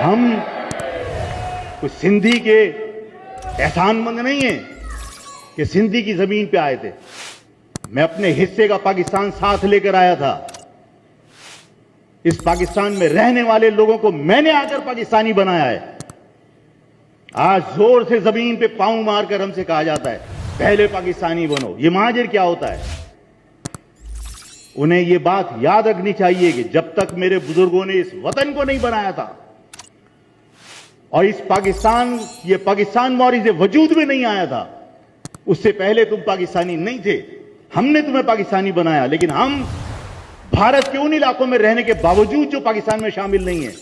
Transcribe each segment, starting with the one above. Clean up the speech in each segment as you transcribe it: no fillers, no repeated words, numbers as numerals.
ہم کوئی سندھی کے احسان مند نہیں ہیں کہ سندھی کی زمین پہ آئے تھے. میں اپنے حصے کا پاکستان ساتھ لے کر آیا تھا. اس پاکستان میں رہنے والے لوگوں کو میں نے آ کر پاکستانی بنایا ہے. آج زور سے زمین پہ پاؤں مار کر ہم سے کہا جاتا ہے پہلے پاکستانی بنو. یہ مہاجر کیا ہوتا ہے؟ انہیں یہ بات یاد رکھنی چاہیے کہ جب تک میرے بزرگوں نے اس وطن کو نہیں بنایا تھا اور یہ پاکستان مورث وجود میں نہیں آیا تھا، اس سے پہلے تم پاکستانی نہیں تھے. ہم نے تمہیں پاکستانی بنایا، لیکن ہم بھارت کے ان علاقوں میں رہنے کے باوجود جو پاکستان میں شامل نہیں ہیں،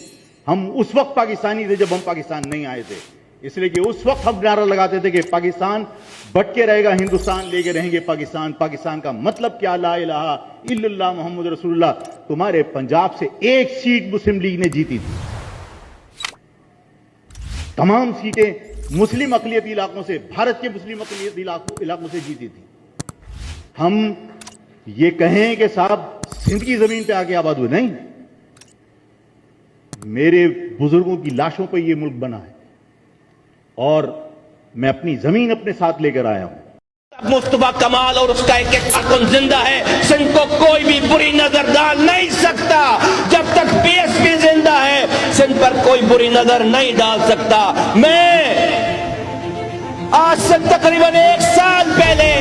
ہم اس وقت پاکستانی تھے جب ہم پاکستان نہیں آئے تھے. اس لیے کہ اس وقت ہم نعرہ لگاتے تھے کہ پاکستان بٹ کے رہے گا، ہندوستان لے کے رہیں گے پاکستان. پاکستان کا مطلب کیا؟ لا الہ الا اللہ محمد رسول اللہ. تمہارے پنجاب سے ایک سیٹ مسلم لیگ نے جیتی تھی، تمام سیٹیں مسلم اقلیتی علاقوں سے، بھارت کے مسلم اقلیتی علاقوں سے جیتی تھی. ہم یہ کہیں کہ صاحب سندھ کی زمین پہ آ کے آباد ہوئے، نہیں. میرے بزرگوں کی لاشوں پہ یہ ملک بنا ہے اور میں اپنی زمین اپنے ساتھ لے کر آیا ہوں. مصطفیٰ کمال اور اس کا ایک ایک سکون زندہ ہے. سندھ کو کوئی بھی بری نظر ڈال نہیں سکتا. جب تک پی ایس پی زندہ ہے سندھ پر کوئی بری نظر نہیں ڈال سکتا. میں آج سے تقریباً 1 سال پہلے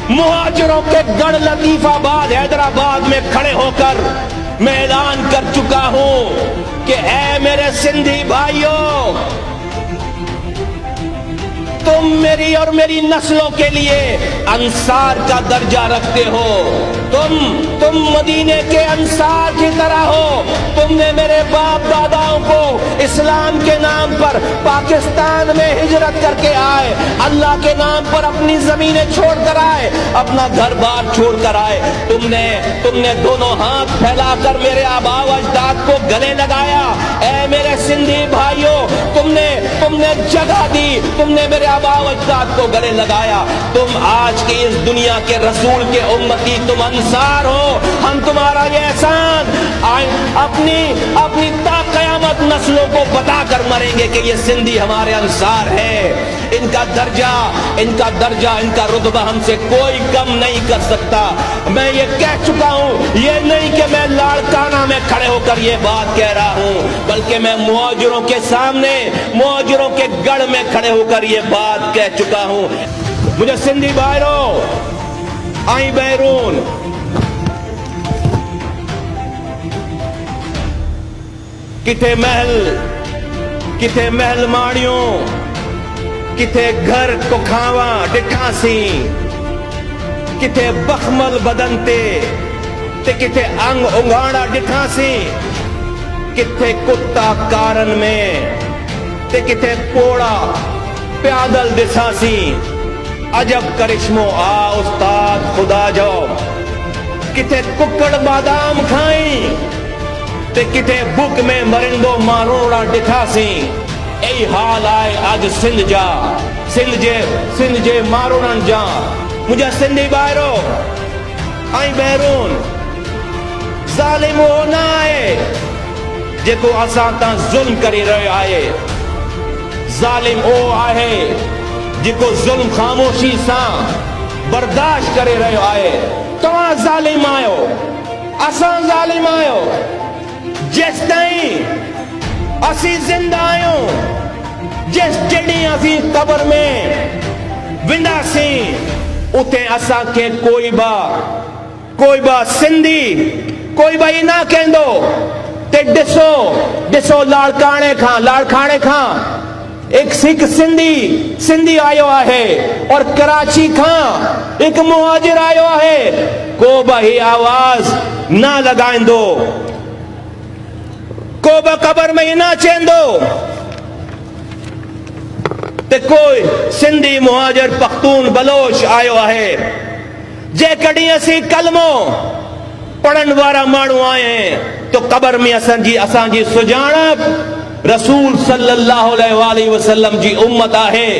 مہاجروں کے گڑھ لطیف آباد حیدرآباد میں کھڑے ہو کر میں اعلان کر چکا ہوں کہ اے میرے سندھی بھائیوں، تم میری اور میری نسلوں کے لیے انصار کا درجہ رکھتے ہو. تم مدینے کے انصار کی طرح ہو. تم نے میرے باپ داداؤں کو اسلام کے نام پر پاکستان میں ہجرت کر کے آئے، اللہ کے نام پر اپنی زمینیں چھوڑ کر آئے، اپنا گھر بار چھوڑ کر آئے. تم نے دونوں ہاتھ پھیلا کر میرے آبا و اجداد کو گلے لگایا. اے میرے سندھی بھائیوں، تم نے جگہ دی، تم نے میرے آبا و اجداد کو گلے لگایا. تم آج کی اس دنیا کے رسول کے امتی، تم انصار ہو. ہم تمہارا یہ احسان اپنی تا قیامت نسلوں کو بتا کر مریں گے کہ یہ سندھی ہمارے انصار ہے. ان کا درجہ ان کا رتبہ ہم سے کوئی کم نہیں کر سکتا. میں یہ کہہ چکا ہوں، یہ نہیں کہ میں لاڑکانہ میں کھڑے ہو کر یہ بات کہہ رہا ہوں، بلکہ میں مہاجروں کے سامنے، مہاجروں کے گڑھ میں کھڑے ہو کر یہ بات کہہ چکا ہوں. مجھے سندھی بھائیوں آئی بیرون کتے محل ماڑیوں، کتے گھر کو کھاواں ڈٹھا سی، کتے بخمل بدن تے کتے انگ انگاڑا ڈٹھا سی، کتے کتا کارن میں تے کتے پوڑا پیادل دسا سی. عجب کرشمو آ استاد خدا جو، کتے ککڑ بادام کھائیں تے کتے بک میں مرندو ماروڑا ڈٹھا سی. ای حال آئے آج سندھ جے ماروڑن جا. مجھے سندھی بائرو آئی بیرون ظالم ہو نہ آئے جے کو اساں تاں ظلم کری رہے آئے. ظالم او آئے جے کو ظلم خاموشی ساں برداشت کرے رہے آئے. تمہاں ظالم آئے، اساں ظالم آئے. جس تائیں اسی زندہ آئیں، جس جڑی اسی قبر میں وندا سی، اتے اساں کے کوئی با سندھی کوئی با ہی نہ کہندو تے ڈسو لاڑکانے کھاں ایک سکھ سندھی آئیو ہے اور کراچی کھاں ایک مہاجر آئیو ہے. کو با ہی آواز نہ لگائندو، کو با قبر میں ہی نہ چیندو تے کوئی سندھی مہاجر پختون بلوچ آئیو ہے. جے کڑی اسی کلمو پڑھن وارا مانو آئے تو قبر میں اساں جی سجانب رسول صلی اللہ علیہ وآلہ وسلم جی امت ہے.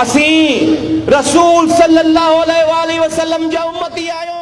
اسی رسول صلی اللہ علیہ وآلہ وسلم جا امتی آئے.